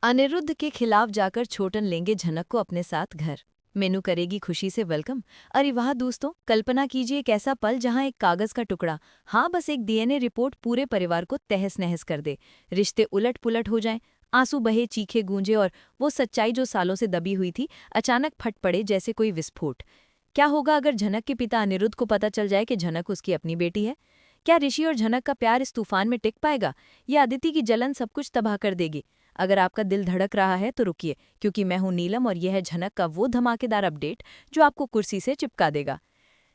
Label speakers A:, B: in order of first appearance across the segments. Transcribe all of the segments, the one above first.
A: अनिरुद्ध के खिलाफ जाकर छोटन लेंगे झनक को अपने साथ घर। मेनू करेगी खुशी से वेलकम। अरे वाह दोस्तों, कल्पना कीजिए एक ऐसा पल जहां एक कागज का टुकड़ा, हाँ बस एक डीएनए रिपोर्ट पूरे परिवार को तहस नहस कर दे। रिश्ते उलट पुलट हो जाएं, आंसू बहे, चीखे गूंजे और वो सच्चाई जो सालों से दबी हुई थी अचानक फट पड़े जैसे कोई विस्फोट। क्या होगा अगर झनक के पिता अनिरुद्ध को पता चल जाए कि झनक उसकी अपनी बेटी है? क्या ऋषि और झनक का प्यार इस तूफान में टिक पाएगा, या अदिति की जलन सब कुछ तबाह कर देगी? अगर आपका दिल धड़क रहा है तो रुकिए, क्योंकि मैं हूं नीलम और यह है झनक का वो धमाकेदार अपडेट जो आपको कुर्सी से चिपका देगा।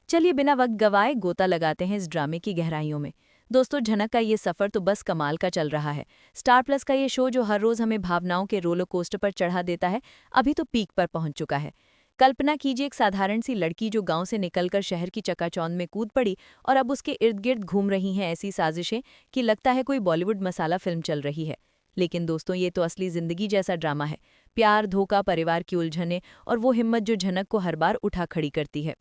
A: चलिए बिना वक्त गवाए गोता लगाते हैं इस ड्रामे की गहराइयों में। दोस्तों, झनक का ये सफर तो बस कमाल का चल रहा है। स्टार प्लस का ये शो जो हर रोज हमें भावनाओं के रोलर कोस्टर पर चढ़ा देता है, अभी तो पीक पर पहुंच चुका है। कल्पना कीजिए एक साधारण सी लड़की जो गांव से निकलकर शहर की चकाचौंध में कूद पड़ी और अब उसके इर्द गिर्द घूम रही हैं ऐसी साजिशें कि लगता है कोई बॉलीवुड मसाला फिल्म चल रही है। लेकिन दोस्तों, ये तो असली जिंदगी जैसा ड्रामा है। प्यार, धोखा, परिवार की उलझनें और वो हिम्मत जो झनक को हर बार उठा खड़ी करती है।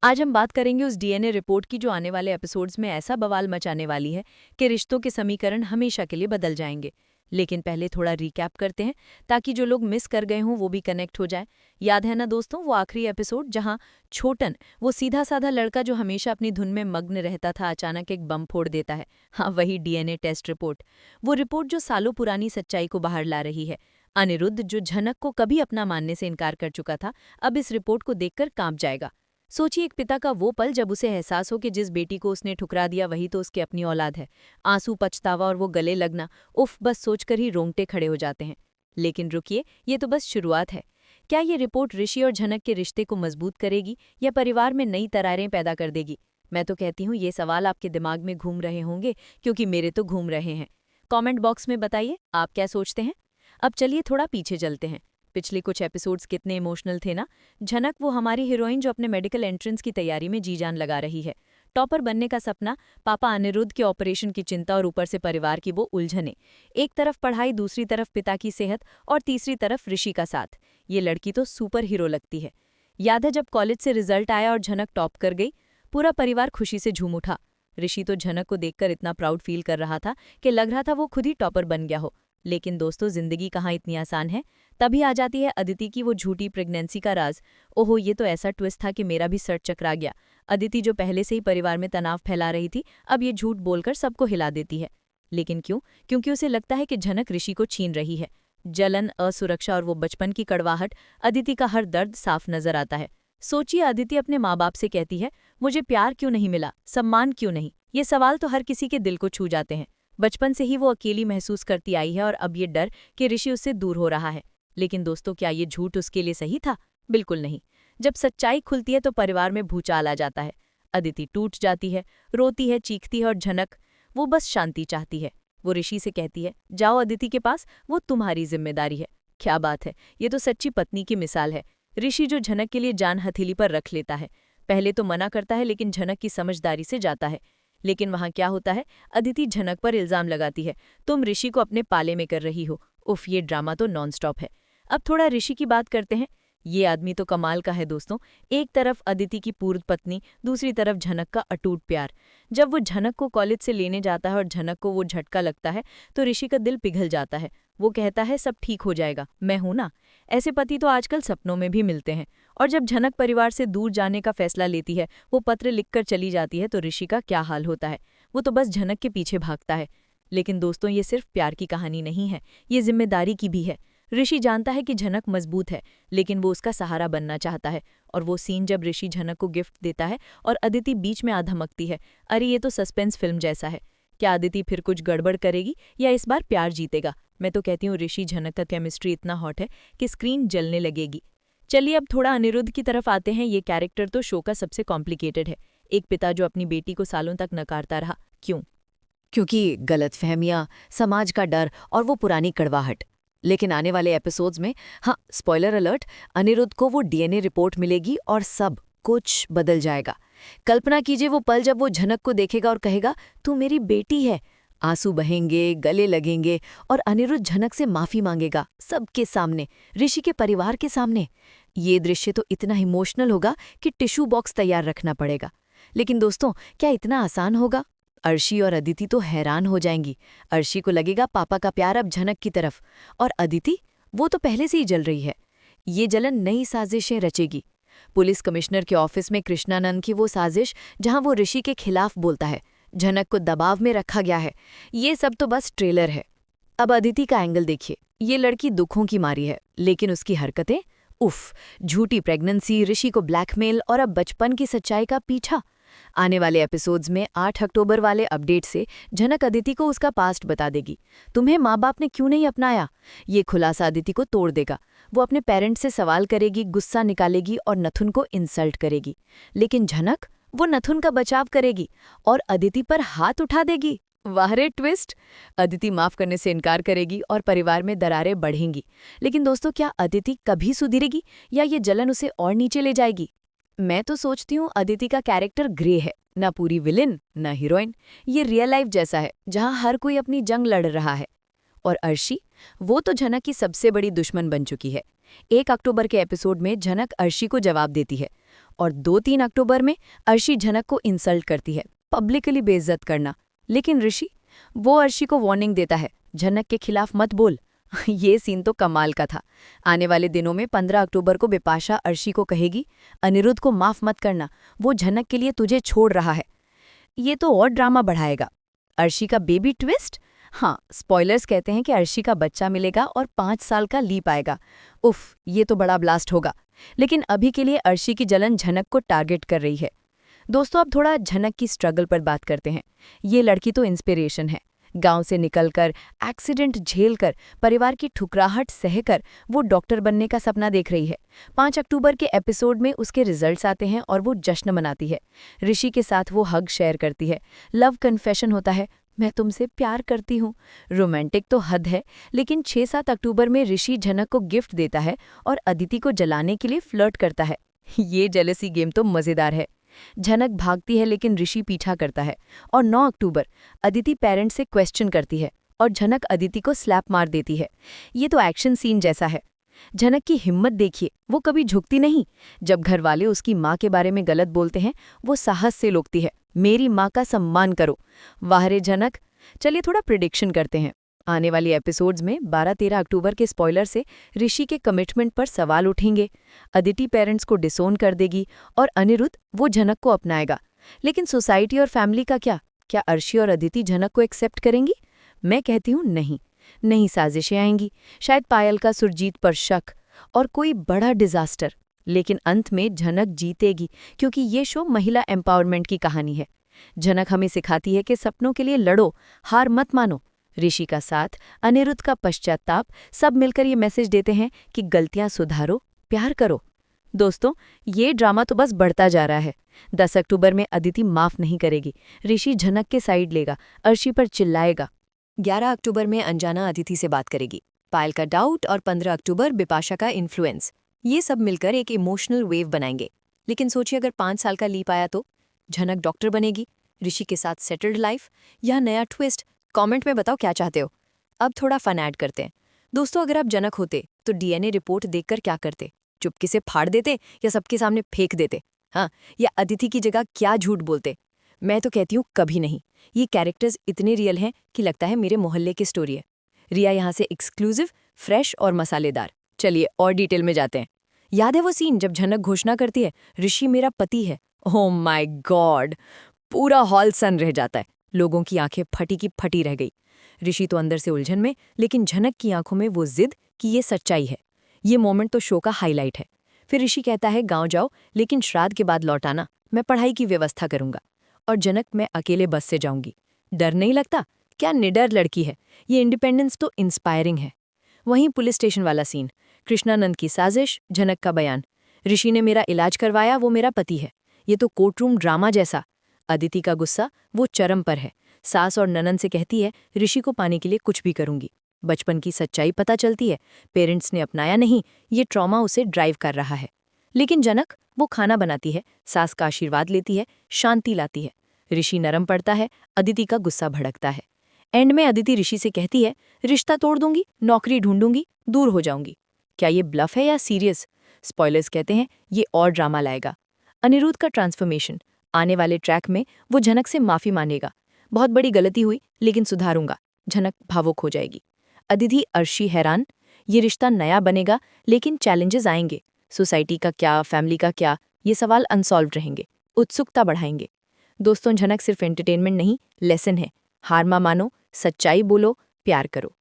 A: आज हम बात करेंगे उस डीएनए रिपोर्ट की जो आने वाले एपिसोड्स में ऐसा बवाल मचाने वाली है कि रिश्तों के समीकरण हमेशा के लिए बदल जाएंगे। लेकिन पहले थोड़ा रिकैप करते हैं ताकि जो लोग मिस कर गए हों वो भी कनेक्ट हो जाए। याद है ना दोस्तों, वो आखिरी एपिसोड जहां छोटन, वो सीधा साधा लड़का जो हमेशा अपनी धुन में मग्न रहता था, अचानक एक बम फोड़ देता है। हाँ, वही डीएनए टेस्ट रिपोर्ट। वो रिपोर्ट जो सालों पुरानी सच्चाई को बाहर ला रही है। अनिरुद्ध, जो झनक को कभी अपना मानने से इनकार कर चुका था, अब इस रिपोर्ट को देखकर कांप जाएगा। सोचिए एक पिता का वो पल जब उसे एहसास हो कि जिस बेटी को उसने ठुकरा दिया वही तो उसकी अपनी औलाद है। आंसू, पछतावा और वो गले लगना, उफ, बस सोचकर ही रोंगटे खड़े हो जाते हैं। लेकिन रुकिए, ये तो बस शुरुआत है। क्या ये रिपोर्ट ऋषि और झनक के रिश्ते को मजबूत करेगी या परिवार में नई दरारें पैदा कर देगी? मैं तो कहती हूँ ये सवाल आपके दिमाग में घूम रहे होंगे, क्योंकि मेरे तो घूम रहे हैं। कॉमेंट बॉक्स में बताइए आप क्या सोचते हैं। अब चलिए थोड़ा पीछे चलते हैं। पिछले कुछ एपिसोड्स कितने इमोशनल थे ना। झनक, वो हमारी हीरोइन जो अपने मेडिकल एंट्रेंस की तैयारी में जी जान लगा रही है। टॉपर बनने का सपना, पापा अनिरुद्ध के ऑपरेशन की चिंता और ऊपर से परिवार की वो उलझनें। एक तरफ पढ़ाई, दूसरी तरफ पिता की सेहत और तीसरी तरफ ऋषि का साथ। ये लड़की तो सुपर हीरो लगती है। याद है जब कॉलेज से रिजल्ट आया और झनक टॉप कर गई, पूरा परिवार खुशी से झूम उठा। ऋषि तो झनक को देखकर इतना प्राउड फील कर रहा था कि लग रहा था वो खुद ही टॉपर बन गया हो। लेकिन दोस्तों, जिंदगी कहाँ इतनी आसान है। तभी आ जाती है अदिति की वो झूठी प्रेगनेंसी का राज। ओहो, ये तो ऐसा ट्विस्ट था कि मेरा भी सर चकरा गया। अदिति जो पहले से ही परिवार में तनाव फैला रही थी, अब ये झूठ बोलकर सबको हिला देती है। लेकिन क्यों? क्योंकि उसे लगता है कि झनक ऋषि को छीन रही है। जलन, असुरक्षा और वो बचपन की कड़वाहट, अदिति का हर दर्द साफ नजर आता है। सोचिए, अदिति अपने माँ बाप से कहती है, मुझे प्यार क्यों नहीं मिला, सम्मान क्यों नहीं। ये सवाल तो हर किसी के दिल को छू जाते हैं। बचपन से ही वो अकेली महसूस करती आई है और अब ये डर कि ऋषि उससे दूर हो रहा है। लेकिन दोस्तों, क्या ये झूठ उसके लिए सही था? बिल्कुल नहीं। जब सच्चाई खुलती है तो परिवार में भूचाल आ जाता है। अदिति टूट जाती है, रोती है, चीखती है और झनक, वो बस शांति चाहती है। वो ऋषि से कहती है, जाओ अदिति के पास, वो तुम्हारी जिम्मेदारी है। क्या बात है, ये तो सच्ची पत्नी की मिसाल है। ऋषि जो झनक के लिए जान हथेली पर रख लेता है। पहले तो मना करता है, लेकिन झनक की समझदारी से जाता है। लेकिन वहां क्या होता है, अदिति झनक पर इल्जाम लगाती है, तुम ऋषि को अपने पाले में कर रही हो। उफ, ये ड्रामा तो नॉनस्टॉप है। अब थोड़ा ऋषि की बात करते हैं। ये आदमी तो कमाल का है दोस्तों। एक तरफ अदिति की पूर्व पत्नी, दूसरी तरफ झनक का अटूट प्यार। जब वो झनक को कॉलेज से लेने जाता है और झनक को वो झटका लगता है तो ऋषि का दिल पिघल जाता है। वो कहता है, सब ठीक हो जाएगा, मैं हूं ना। ऐसे पति तो आजकल सपनों में भी मिलते हैं। और जब झनक परिवार से दूर जाने का फैसला लेती है, वो पत्र लिखकर चली जाती है, तो ऋषि का क्या हाल होता है। वो तो बस झनक के पीछे भागता है। लेकिन दोस्तों, ये सिर्फ प्यार की कहानी नहीं है, ये जिम्मेदारी की भी है। ऋषि जानता है कि झनक मजबूत है, लेकिन वो उसका सहारा बनना चाहता है। और वो सीन जब ऋषि झनक को गिफ्ट देता है और अदिति बीच में आ धमकती है, अरे ये तो सस्पेंस फिल्म जैसा है। क्या अदिति फिर कुछ गड़बड़ करेगी या इस बार प्यार जीतेगा? मैं तो कहती हूँ ऋषि झनक का केमिस्ट्री इतना हॉट है कि स्क्रीन जलने लगेगी। चलिए अब थोड़ा अनिरुद्ध की तरफ आते हैं। ये कैरेक्टर तो शो का सबसे कॉम्प्लिकेटेड है। एक पिता जो अपनी बेटी को सालों तक नकारता रहा। क्यों?
B: क्योंकि गलतफहमियां, समाज का डर और वो पुरानी कड़वाहट। लेकिन आने वाले एपिसोड्स में, हाँ स्पॉइलर अलर्ट, अनिरुद्ध को वो डीएनए रिपोर्ट मिलेगी और सब कुछ बदल जाएगा। कल्पना कीजिए वो पल जब वो झनक को देखेगा और कहेगा, तू मेरी बेटी है। आंसू बहेंगे, गले लगेंगे और अनिरुद्ध झनक से माफी मांगेगा, सबके सामने, ऋषि के परिवार के सामने। ये दृश्य तो इतना इमोशनल होगा कि टिश्यू बॉक्स तैयार रखना पड़ेगा। लेकिन दोस्तों, क्या इतना आसान होगा? अर्शी और अदिति तो हैरान हो जाएंगी। अर्शी को लगेगा पापा का प्यार अब झनक की तरफ, और अदिति, वो तो पहले से ही जल रही है। ये जलन नई साजिशें रचेगी। पुलिस कमिश्नर के ऑफिस में कृष्णानंद की वो साजिश जहां वो ऋषि के खिलाफ बोलता है, झनक को दबाव में रखा गया है। ये सब तो बस ट्रेलर है। अब अदिति का एंगल देखिए। ये लड़की दुखों की मारी है, लेकिन उसकी हरकतें, उफ, झूठी प्रेगनेंसी, ऋषि को ब्लैकमेल और अब बचपन की सच्चाई का पीछा। आने वाले एपिसोड्स में 8 अक्टूबर वाले अपडेट से झनक अदिति को उसका पास्ट बता देगी। तुम्हें माँ बाप ने क्यों नहीं अपनाया? ये खुलासा अदिति को तोड़ देगा। वो अपने पेरेंट्स से सवाल करेगी, गुस्सा निकालेगी और नथुन को इंसल्ट करेगी। लेकिन झनक, वो नथुन का बचाव करेगी और अदिति पर हाथ उठा देगी। वाह रे ट्विस्ट! अदिति माफ करने से इनकार करेगी और परिवार में दरारें बढ़ेंगी। लेकिन दोस्तों, क्या अदिति कभी सुधरेगी या ये जलन उसे और नीचे ले जाएगी? मैं तो सोचती हूँ अदिति का कैरेक्टर ग्रे है, ना पूरी विलेन ना हीरोइन। ये रियल लाइफ जैसा है, जहाँ हर कोई अपनी जंग लड़ रहा है। और अर्शी, वो तो झनक की सबसे बड़ी दुश्मन बन चुकी है। 1 अक्टूबर के एपिसोड में झनक अर्शी को जवाब देती है और 2-3 अक्टूबर में अर्शी झनक को इंसल्ट करती है, पब्लिकली बेइज्जत करना। लेकिन ऋषि, वो अर्शी को वार्निंग देता है, झनक के खिलाफ मत बोल। ये सीन तो कमाल का था। आने वाले दिनों में 15 अक्टूबर को बिपाशा अर्शी को कहेगी, अनिरुद्ध को माफ मत करना, वो झनक के लिए तुझे छोड़ रहा है। ये तो और ड्रामा बढ़ाएगा। अर्शी का बेबी ट्विस्ट? हाँ, स्पॉयलर्स कहते हैं कि अर्शी का बच्चा मिलेगा और 5 साल का लीप आएगा। उफ, ये तो बड़ा ब्लास्ट होगा। लेकिन अभी के लिए अर्शी की जलन झनक को टारगेट कर रही है। दोस्तों, अब थोड़ा झनक की स्ट्रगल पर बात करते हैं। ये लड़की तो इंस्पिरेशन है। गांव से निकलकर, एक्सीडेंट झेलकर, परिवार की ठुकराहट सहकर वो डॉक्टर बनने का सपना देख रही है। 5 अक्टूबर के एपिसोड में उसके रिजल्ट्स आते हैं और वो जश्न मनाती है। ऋषि के साथ वो हग शेयर करती है। लव कन्फेशन होता है, मैं तुमसे प्यार करती हूँ। रोमांटिक तो हद है, लेकिन 6-7 अक्टूबर में ऋषि झनक को गिफ्ट देता है और अदिति को जलाने के लिए फ्लर्ट करता है। ये जेलसी गेम तो मज़ेदार है। झनक भागती है लेकिन ऋषि पीछा करता है। और 9 अक्टूबर अदिति पेरेंट्स से क्वेश्चन करती है और झनक अदिति को स्लैप मार देती है। ये तो एक्शन सीन जैसा है। झनक की हिम्मत देखिए, वो कभी झुकती नहीं। जब घरवाले उसकी माँ के बारे में गलत बोलते हैं, वो साहस से रोकती है, मेरी माँ का सम्मान करो। वाह रे झनक! चलिए थोड़ा प्रिडिक्शन करते हैं। आने वाली एपिसोड्स में 12-13 अक्टूबर के स्पॉइलर से ऋषि के कमिटमेंट पर सवाल उठेंगे। अदिति पेरेंट्स को डिसोन कर देगी और अनिरुद्ध, वो झनक को अपनाएगा। लेकिन सोसाइटी और फैमिली का क्या अर्शी और अदिति झनक को एक्सेप्ट करेंगी? मैं कहती हूँ नहीं साजिशें आएंगी। शायद पायल का सुरजीत पर शक और कोई बड़ा डिजास्टर। लेकिन अंत में झनक जीतेगी, क्योंकि ये शो महिला एम्पावरमेंट की कहानी है। झनक हमें सिखाती है कि सपनों के लिए लड़ो, हार मत मानो। ऋषि का साथ, अनिरुद्ध का पश्चाताप, सब मिलकर ये मैसेज देते हैं कि गलतियां सुधारो, प्यार करो। दोस्तों, ये ड्रामा तो बस बढ़ता जा रहा है। 10 अक्टूबर में अदिति माफ नहीं करेगी। ऋषि झनक के साइड लेगा, अर्शी पर चिल्लाएगा। 11 अक्टूबर में अंजना अदिति से बात करेगी। पायल का डाउट और 15 अक्टूबर बिपाशा का इन्फ्लुएंस, ये सब मिलकर एक इमोशनल वेव बनाएंगे। लेकिन सोचिए, अगर 5 साल का लीप आया तो झनक डॉक्टर बनेगी, ऋषि के साथ सेटल्ड लाइफ या नया ट्विस्ट? कमेंट में बताओ क्या चाहते हो। अब थोड़ा फन ऐड करते हैं। दोस्तों, अगर आप जनक होते तो डीएनए रिपोर्ट देखकर क्या करते? चुपके से फाड़ देते या सबके सामने फेंक देते? हाँ, या अदिति की जगह क्या झूठ बोलते? मैं तो कहती हूँ कभी नहीं। ये कैरेक्टर्स इतने रियल हैं कि लगता है मेरे मोहल्ले की स्टोरी है। रिया यहाँ से एक्सक्लूसिव, फ्रेश और मसालेदार। चलिए और डिटेल में जाते हैं। याद है वो सीन जब झनक घोषणा करती है, ऋषि मेरा पति है? Oh my God! पूरा हॉल सन रह जाता है। लोगों की आंखें फटी की फटी रह गई। ऋषि तो अंदर से उलझन में, लेकिन झनक की आंखों में वो जिद कि ये सच्चाई है। ये मोमेंट तो शो का हाईलाइट है। फिर ऋषि कहता है, गांव जाओ, लेकिन श्राद्ध के बाद लौट आना, मैं पढ़ाई की व्यवस्था करूंगा। और जनक, मैं अकेले बस से जाऊंगी। डर नहीं लगता? क्या निडर लड़की है। ये इंडिपेंडेंस तो इंस्पायरिंग है। वहीं पुलिस स्टेशन वाला सीन, कृष्णानंद की साजिश, झनक का बयान, ऋषि ने मेरा इलाज करवाया, वो मेरा पति है। ये तो कोर्टरूम ड्रामा जैसा। अदिति का गुस्सा, वो चरम पर है। सास और ननंद से कहती है, ऋषि को पाने के लिए कुछ भी करूंगी। बचपन की सच्चाई पता चलती है, पेरेंट्स ने अपनाया नहीं, ये ट्रॉमा उसे ड्राइव कर रहा है। लेकिन जनक, वो खाना बनाती है, सास का आशीर्वाद लेती है, शांति लाती है। ऋषि नरम पड़ता है, अदिति का गुस्सा भड़कता है। एंड में अदिति ऋषि से कहती है, रिश्ता तोड़ दूंगी, नौकरी ढूंढूंगी, दूर हो जाऊंगी। क्या ये ब्लफ है या सीरियस? स्पॉयलर्स कहते हैं ये और ड्रामा लाएगा। अनिरुद्ध का ट्रांसफॉर्मेशन, आने वाले ट्रैक में वो झनक से माफी मांगेगा,
A: बहुत बड़ी गलती हुई लेकिन सुधारूंगा। झनक भावुक हो जाएगी। अदिति अर्शी हैरान, ये रिश्ता नया बनेगा लेकिन चैलेंजेस आएंगे। सोसाइटी का क्या, फैमिली का क्या, ये सवाल अनसॉल्व्ड रहेंगे, उत्सुकता बढ़ाएंगे। दोस्तों, झनक सिर्फ एंटरटेनमेंट नहीं, लेसन है। हार मा मानो, सच्चाई बोलो, प्यार करो।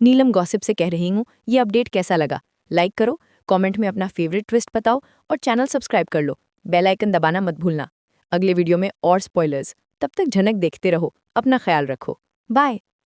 A: नीलम गॉसिप से कह रही हूँ, ये अपडेट कैसा लगा? लाइक करो, कमेंट में अपना फेवरेट ट्विस्ट बताओ और चैनल सब्सक्राइब कर लो। बेल आइकन दबाना मत भूलना। अगले वीडियो में और स्पॉयलर्स। तब तक झनक देखते रहो, अपना ख्याल रखो। बाय।